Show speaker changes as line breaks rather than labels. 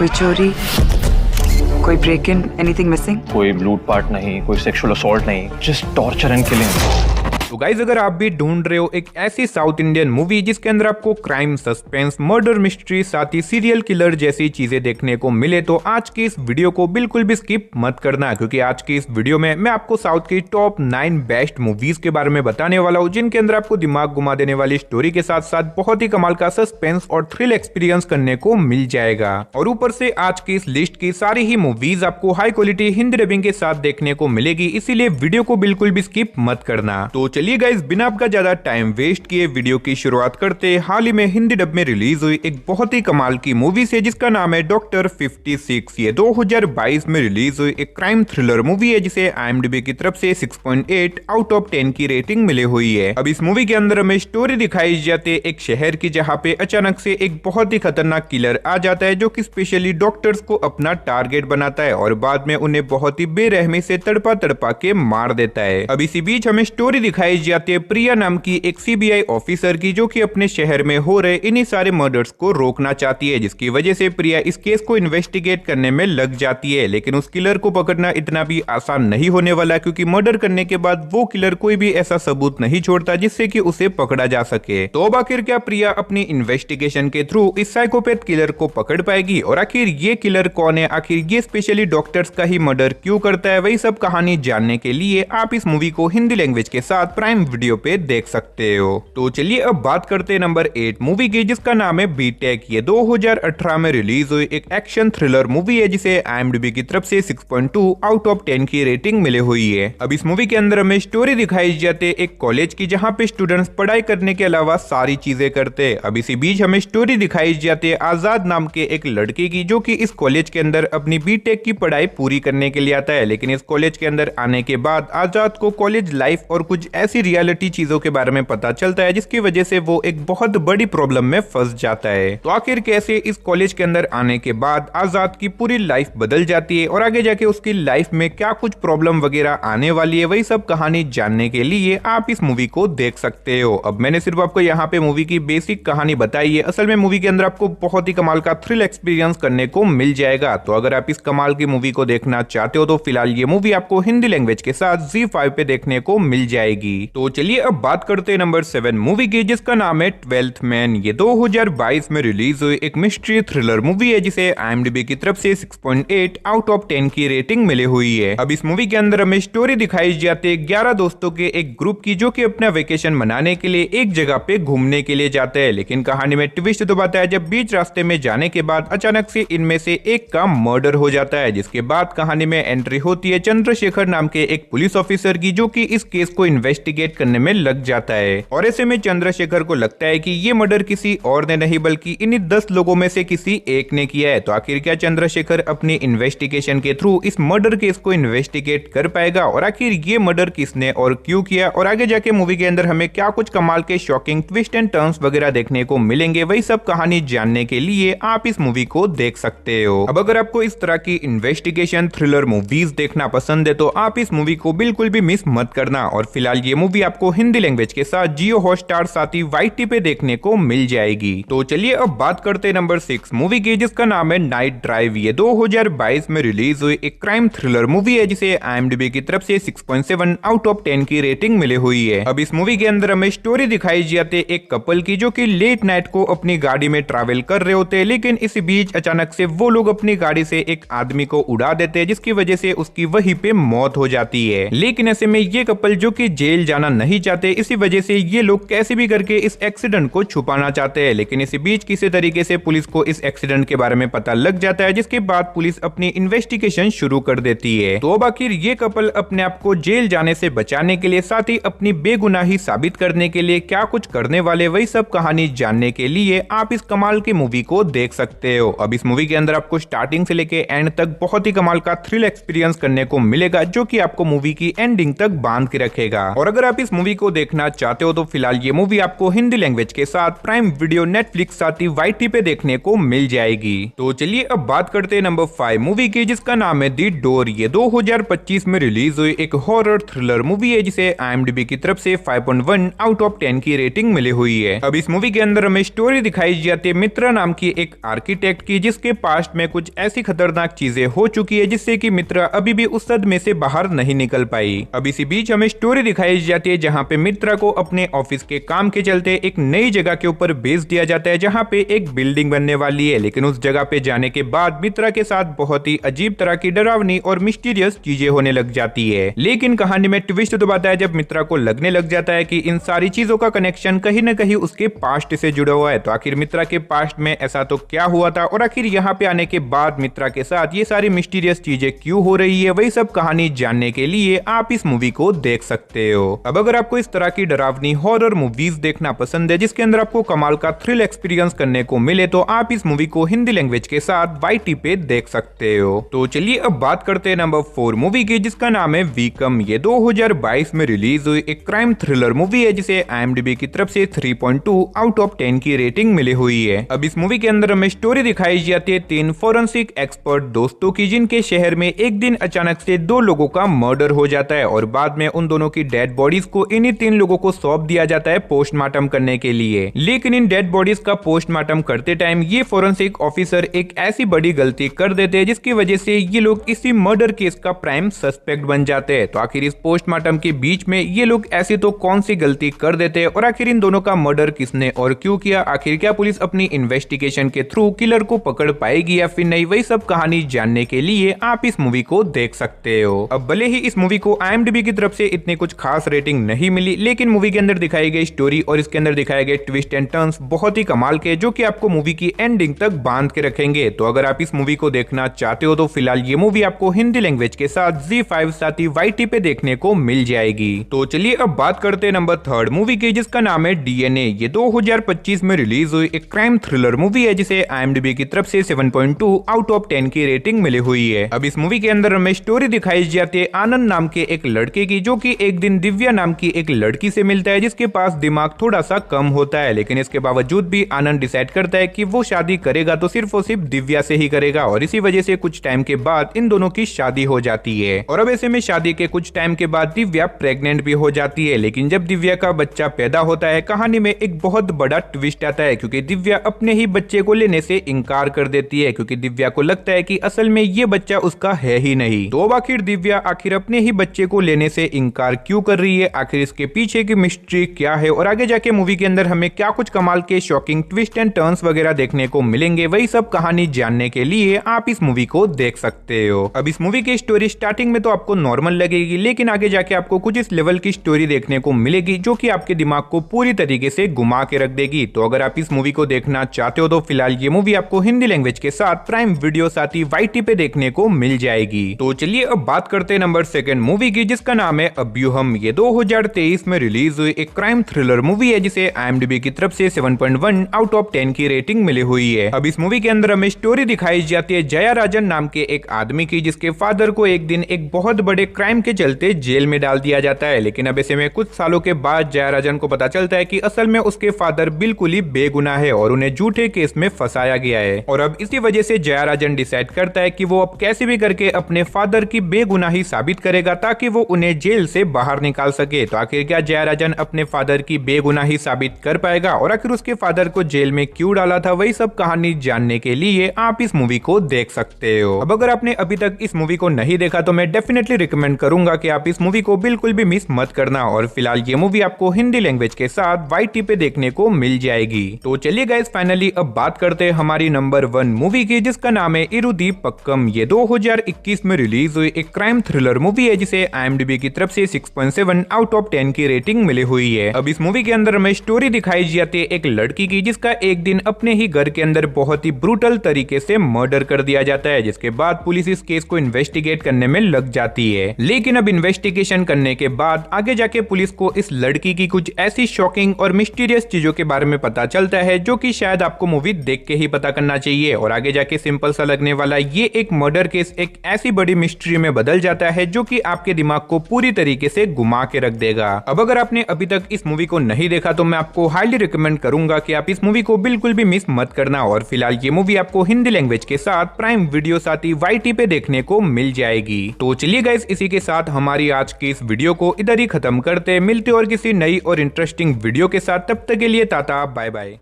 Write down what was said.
कोई चोरी, कोई ब्रेक इन, एनीथिंग मिसिंग?
कोई लूटपाट नहीं, कोई सेक्सुअल असॉल्ट नहीं, जस्ट टॉर्चर एंड किलिंग।
तो गाइज अगर आप भी ढूंढ रहे हो एक ऐसी साउथ इंडियन मूवी जिसके अंदर आपको क्राइम, सस्पेंस, मर्डर मिस्ट्री, साथ ही सीरियल किलर जैसी चीजें देखने को मिले, तो आज की इस वीडियो को बिल्कुल भी स्किप मत करना, क्योंकि आज की इस वीडियो में मैं आपको साउथ की टॉप 9 बेस्ट मूवीज के बारे में बताने वाला हूँ, जिनके अंदर आपको दिमाग घुमा देने वाली स्टोरी के साथ साथ बहुत ही कमाल का सस्पेंस और थ्रिल एक्सपीरियंस करने को मिल जाएगा। और ऊपर से आज की इस लिस्ट की सारी ही मूवीज आपको हाई क्वालिटी हिंदी डबिंग के साथ देखने को मिलेगी, इसीलिए वीडियो को बिल्कुल भी स्किप मत करना। तो चलिए गाइस, बिना आपका ज्यादा टाइम वेस्ट किए वीडियो की शुरुआत करते। हाल ही में हिंदी डब में रिलीज हुई एक बहुत ही कमाल की मूवी से जिसका नाम है डॉक्टर 56। ये 2022 में रिलीज हुई एक क्राइम थ्रिलर मूवी है, जिसे IMDb की तरफ से 6.8 आउट ऑफ 10 की रेटिंग मिली हुई है। अब इस मूवी के अंदर हमें स्टोरी दिखाई जाती है एक शहर की, जहाँ पे अचानक से एक बहुत ही खतरनाक किलर आ जाता है, जो कि स्पेशली डॉक्टर्स को अपना टारगेट बनाता है और बाद में उन्हें बहुत ही बेरहमी से तड़पा तड़पा के मार देता है। अब इसी बीच हमें स्टोरी दिखाई जाती है प्रिया नाम की एक CBI ऑफिसर की, जो कि अपने शहर में हो रहे इन्हीं सारे मर्डर्स को रोकना चाहती है, जिसकी वजह से प्रिया इस केस को इन्वेस्टिगेट करने में लग जाती है। लेकिन उस किलर को पकड़ना इतना भी आसान नहीं होने वाला, क्योंकि मर्डर करने के बाद वो किलर कोई भी ऐसा सबूत नहीं छोड़ता जिससे कि उसे पकड़ा जा सके। तो अब आखिर क्या प्रिया अपनी इन्वेस्टिगेशन के थ्रू इस साइकोपैथ किलर को पकड़ पाएगी, और आखिर ये किलर कौन है, आखिर ये स्पेशली डॉक्टर्स का ही मर्डर क्यों करता है, वही सब कहानी जानने के लिए आप इस मूवी को हिंदी लैंग्वेज के साथ प्राइम वीडियो पे देख सकते हो। तो चलिए अब बात करते हैं नंबर 8 मूवी की, जिसका नाम है बीटेक। ये 2018 में रिलीज हुई एक एक्शन थ्रिलर मूवी है, जिसे IMDb की तरफ से 6.2 आउट ऑफ 10 की रेटिंग मिली हुई है। अब इस मूवी के अंदर हमें स्टोरी दिखाई जाती है एक कॉलेज की, जहाँ पे स्टूडेंट्स पढ़ाई करने के अलावा सारी चीजें करते हैं। अब इसी बीच हमें स्टोरी दिखाई जाती है आजाद नाम के एक लड़के की, जो कि इस कॉलेज के अंदर अपनी बीटेक की पढ़ाई पूरी करने के लिए आता है। लेकिन इस कॉलेज के अंदर आने के बाद आजाद को कॉलेज लाइफ और कुछ ऐसी रियलिटी चीजों के बारे में पता चलता है, जिसकी वजह से वो एक बहुत बड़ी प्रॉब्लम में फंस जाता है। तो आखिर कैसे इस कॉलेज के अंदर आने के बाद आजाद की पूरी लाइफ बदल जाती है, और आगे जाके उसकी लाइफ में क्या कुछ प्रॉब्लम वगैरह आने वाली है, वही सब कहानी जानने के लिए आप इस मूवी को देख सकते हो। अब मैंने सिर्फ आपको यहाँ पे मूवी की बेसिक कहानी बताई है, असल में मूवी के अंदर आपको बहुत ही कमाल का थ्रिल एक्सपीरियंस करने को मिल जाएगा। तो अगर आप इस कमाल की मूवी को देखना चाहते हो, तो फिलहाल ये मूवी आपको हिंदी लैंग्वेज के साथ ZEE5 पे देखने को मिल जाएगी। तो चलिए अब बात करते हैं नंबर 7 मूवी की, जिसका नाम है 12th मैन। ये 2022 में रिलीज हुई एक मिस्ट्री थ्रिलर मूवी है, जिसे IMDb की तरफ से 6.8 आउट ऑफ 10 की रेटिंग मिली हुई है। अब इस मूवी के अंदर हमें स्टोरी दिखाई जाती है 11 दोस्तों के एक ग्रुप की, जो कि अपना वेकेशन मनाने के लिए एक जगह पे घूमने के लिए जाते हैं। लेकिन कहानी में ट्विस्ट तो आता है जब बीच रास्ते में जाने के बाद अचानक से इनमें से एक का मर्डर हो जाता है, जिसके बाद कहानी में एंट्री होती है चंद्रशेखर नाम के एक पुलिस ऑफिसर की, जो कि इस केस को इन्वेस्टिगेट करने में लग जाता है। और ऐसे में चंद्रशेखर को लगता है कि ये मर्डर किसी और ने नहीं बल्कि इन्हीं 10 लोगों में से किसी एक ने किया है। तो आखिर क्या चंद्रशेखर अपनी इन्वेस्टिगेशन के थ्रू इस मर्डर केस को इन्वेस्टिगेट कर पाएगा, और आखिर ये मर्डर किसने और क्यों किया, और आगे जाके मूवी के अंदर हमें क्या कुछ कमाल के शॉकिंग ट्विस्ट एंड टर्न्स वगैरह देखने को मिलेंगे, वही सब कहानी जानने के लिए आप इस मूवी को देख सकते हो। अब अगर आपको इस तरह की इन्वेस्टिगेशन थ्रिलर मूवीज देखना पसंद है, तो आप इस मूवी को बिल्कुल भी मिस मत करना। और फिलहाल ये मूवी आपको हिंदी लैंग्वेज के साथ जियो हॉटस्टार साथ ही YT पे देखने को मिल जाएगी। तो चलिए अब बात करते हैं नंबर 6 मूवी की, जिसका नाम है नाइट ड्राइव। ये 2022 में रिलीज हुई एक क्राइम थ्रिलर मूवी है, जिसे IMDb की तरफ से 6.7 आउट ऑफ 10 की रेटिंग मिली हुई है। अब इस मूवी के अंदर हमें स्टोरी दिखाई जाती है एक कपल की, जो कि लेट नाइट को अपनी गाड़ी में ट्रैवल कर रहे होते हैं। लेकिन इसी बीच अचानक से वो लोग अपनी गाड़ी से एक आदमी को उड़ा देते हैं, जिसकी वजह से उसकी वहीं पे मौत हो जाती है। लेकिन ऐसे में ये कपल, जो कि जेल जाना नहीं चाहते, इसी वजह से ये लोग कैसे भी करके इस एक्सीडेंट को छुपाना चाहते हैं। लेकिन इसी बीच किसी तरीके से पुलिस को इस एक्सीडेंट के बारे में पता लग जाता है, जिसके बाद पुलिस अपनी इन्वेस्टिगेशन शुरू कर देती है। तो अब आखिर ये कपल अपने आप को जेल जाने से बचाने के लिए, साथ ही अपनी बेगुनाही साबित करने के लिए क्या कुछ करने वाले, वही सब कहानी जानने के लिए आप इस कमाल की मूवी को देख सकते हो। अब इस मूवी के अंदर आपको स्टार्टिंग से लेके एंड तक बहुत ही कमाल का थ्रिल एक्सपीरियंस करने को मिलेगा, जो कि आपको मूवी की एंडिंग तक बांध के रखेगा। और अगर आप इस मूवी को देखना चाहते हो तो फिलहाल ये मूवी आपको हिंदी लैंग्वेज के साथ प्राइम वीडियो, नेटफ्लिक्स साथ ही वाईटी पे देखने को मिल जाएगी। तो चलिए अब बात करते हैं नंबर 5 मूवी की, जिसका नाम है दी डोर। ये 2025 में रिलीज हुई एक हॉरर थ्रिलर मूवी है जिसे IMDb की तरफ से 5.1 आउट ऑफ 10 की रेटिंग मिली हुई है। अब इस मूवी के अंदर हमें स्टोरी दिखाई जाती है मित्रा नाम की एक आर्किटेक्ट की, जिसके पास्ट में कुछ ऐसी खतरनाक चीजें हो चुकी है जिससे कि मित्रा अभी भी उस सदमे से बाहर नहीं निकल पाई। अब इसी बीच हमें स्टोरी दिखाई जाती है जहाँ पे मित्रा को अपने ऑफिस के काम के चलते एक नई जगह के ऊपर भेज दिया जाता है जहाँ पे एक बिल्डिंग बनने वाली है। लेकिन उस जगह पे जाने के बाद मित्रा के साथ बहुत ही अजीब तरह की डरावनी और मिस्टीरियस चीजें होने लग जाती है। लेकिन कहानी में ट्विस्ट तो आता है जब मित्रा को लगने लग जाता है कि इन सारी चीजों का कनेक्शन कहीं न कहीं उसके पास्ट से जुड़ा हुआ है। तो आखिर मित्रा के पास्ट में ऐसा तो क्या हुआ था और आखिर यहाँ पे आने के बाद मित्रा के साथ ये सारी मिस्टीरियस चीजें क्यों हो रही है, वही सब कहानी जानने के लिए आप इस मूवी को देख सकते हो। अब अगर आपको इस तरह की डरावनी हॉरर मूवीज देखना पसंद है जिसके अंदर आपको कमाल का थ्रिल एक्सपीरियंस करने को मिले तो आप इस मूवी को हिंदी लैंग्वेज के साथ वाईटी पे देख सकते हो। तो चलिए अब बात करते हैं नंबर 4 मूवी की, जिसका नाम है वीकम। ये 2022 में रिलीज हुई एक क्राइम थ्रिलर मूवी है जिसे IMDb की तरफ से 3.2 आउट ऑफ 10 की रेटिंग मिली हुई है। अब इस मूवी के अंदर हमें स्टोरी दिखाई जाती है 3 फोरेंसिक एक्सपर्ट दोस्तों की, जिनके शहर में एक दिन अचानक से 2 लोगों का मर्डर हो जाता है और बाद में उन दोनों की डेड बॉडीज को इन्हीं 3 लोगों को सौंप दिया जाता है पोस्टमार्टम करने के लिए। लेकिन इन डेड बॉडीज का पोस्टमार्टम करते टाइम ये फोरेंसिक ऑफिसर एक ऐसी बड़ी गलती कर देते हैं जिसकी वजह से ये लोग इसी मर्डर केस का प्राइम सस्पेक्ट बन जाते हैं। तो आखिर इस पोस्टमार्टम के बीच में ये लोग ऐसी तो कौन सी गलती कर देते हैं और आखिर इन दोनों का मर्डर किसने और क्यों किया, आखिर क्या पुलिस अपनी इन्वेस्टिगेशन के थ्रू किलर को पकड़ पाएगी या फिर नहीं, वही सब कहानी जानने के लिए आप इस मूवी को देख सकते हो। अब भले ही इस मूवी को IMDb की तरफ से इतनी कुछ खास रेटिंग नहीं मिली, लेकिन मूवी के अंदर दिखाई गई स्टोरी और इसके अंदर दिखाए गए ट्विस्ट एंड टर्न्स बहुत ही कमाल के, जो कि आपको मूवी की एंडिंग तक बांध के रखेंगे। तो अगर आप इस मूवी को देखना चाहते हो तो फिलहाल ये मूवी आपको हिंदी लैंग्वेज के साथ ZEE5 साथ ही वाईटी पे देखने को मिल जाएगी। तो चलिए अब बात करते हैं नंबर 3 मूवी की, जिसका नाम है DNA। ये 2025 में रिलीज हुई एक क्राइम थ्रिलर मूवी है जिसे IMDb की तरफ से 7.2 आउट ऑफ 10 की रेटिंग मिली हुई है। अब इस मूवी के अंदर हमें स्टोरी दिखाई जाती है आनंद नाम के एक लड़के की, जो कि एक दिन दिव्या नाम की एक लड़की से मिलता है जिसके पास दिमाग थोड़ा सा कम होता है। लेकिन इसके बावजूद भी आनंद डिसाइड करता है कि वो शादी करेगा तो सिर्फ और सिर्फ दिव्या से ही करेगा और इसी वजह से कुछ टाइम के बाद इन दोनों की शादी हो जाती है। और अब ऐसे में शादी के कुछ टाइम के बाद दिव्या प्रेग्नेंट भी हो जाती है। लेकिन जब दिव्या का बच्चा पैदा होता है कहानी में एक बहुत बड़ा ट्विस्ट आता है, क्योंकि दिव्या अपने ही बच्चे को लेने से इनकार कर देती है, क्योंकि दिव्या को लगता है कि असल में ये बच्चा उसका है ही नहीं। तो अब आखिर दिव्या आखिर अपने ही बच्चे को लेने से इनकार क्यों कर रही है, आखिर इसके पीछे की मिस्ट्री क्या है और आगे जाके मूवी के अंदर हमें क्या कुछ कमाल के शॉकिंग ट्विस्ट एंड टर्न्स वगैरह देखने को मिलेंगे, वही सब कहानी जानने के लिए आप इस मूवी को देख सकते हो। अब इस मूवी की स्टोरी स्टार्टिंग में तो आपको नॉर्मल लगेगी, लेकिन आगे जाके आपको कुछ इस लेवल की स्टोरी देखने को मिलेगी जो कि आपके दिमाग को पूरी तरीके से घुमा के रख देगी। तो अगर आप इस मूवी को देखना चाहते हो तो फिलहाल ये मूवी आपको हिंदी लैंग्वेज के साथ प्राइम वीडियो साथ ही वाईटी पे देखने को मिल जाएगी। तो चलिए अब बात करते हैं नंबर 2 मूवी की, जिसका नाम है अभ्यूहम। ये 2023 में रिलीज हुई एक क्राइम थ्रिलर मूवी है जिसे IMDb की तरफ से 7.1 आउट ऑफ 10 की रेटिंग मिली हुई है। अब इस मूवी के अंदर हमें स्टोरी दिखाई जाती है जया राजन नाम के एक आदमी की, जिसके फादर को एक दिन एक बहुत बड़े क्राइम के चलते जेल में डाल दिया जाता है। लेकिन अब ऐसे में कुछ सालों के बाद जया राजन को पता चलता है कि असल में उसके फादर बिल्कुल ही बेगुनाह है और उन्हें झूठे केस में फंसाया गया है। और अब इसी वजह से जया राजन डिसाइड करता है कि वो अब कैसे भी करके अपने फादर की बेगुनाही साबित करेगा ताकि वो उन्हें जेल से बाहर निकाल सके। तो आखिर क्या जया राजन अपने फादर की बेगुनाही साबित कर पाएगा और आखिर उसके फादर को जेल में क्यों डाला था, वही सब कहानी जानने के लिए आप इस मूवी को देख सकते हो। अब अगर आपने अभी तक इस मूवी को नहीं देखा तो मैं डेफिनेटली रिकमेंड करूंगा कि आप इस मूवी को बिल्कुल भी मिस मत करना। और फिलहाल ये मूवी आपको हिंदी लैंग्वेज के साथ वाईटी पे देखने को मिल जाएगी। तो चलिए गाइस फाइनली अब बात करते हैं हमारी नंबर 1 मूवी की, जिसका नाम है इरुदी पक्कम। ये 2021 में रिलीज हुई एक क्राइम थ्रिलर मूवी है जिसे IMDb की तरफ से 6.7 आउट ऑफ 10 की रेटिंग मिली हुई है। अब इस मूवी के अंदर हमें स्टोरी दिखाई जाती है एक लड़की की, जिसका एक दिन अपने ही घर के अंदर बहुत ही ब्रूटल तरीके से मर्डर कर दिया जाता है, जिसके बाद पुलिस इस केस को इन्वेस्टिगेट करने में लग जाती है। लेकिन अब इन्वेस्टिगेशन करने के बाद आगे जाके पुलिस को इस लड़की की कुछ ऐसी शॉकिंग और मिस्टीरियस चीजों के बारे में पता चलता है जो कि शायद आपको मूवी देख के ही पता करना चाहिए। और आगे जाके सिंपल सा लगने वाला ये एक मर्डर केस एक ऐसी बड़ी मिस्ट्री में बदल जाता है जो कि आपके दिमाग को पूरी तरीके से घुमा घुमा के रख देगा। अब अगर आपने अभी तक इस मूवी को नहीं देखा तो मैं आपको हाईली रिकमेंड करूंगा कि आप इस मूवी को बिल्कुल भी मिस मत करना। और फिलहाल ये मूवी आपको हिंदी लैंग्वेज के साथ प्राइम वीडियो साथ ही YT पे देखने को मिल जाएगी। तो चलिए गाइस, इसी के साथ हमारी आज की इस वीडियो को इधर ही खत्म करते, मिलते और किसी नई और इंटरेस्टिंग वीडियो के साथ। तब तक के लिए टाटा बाय बाय।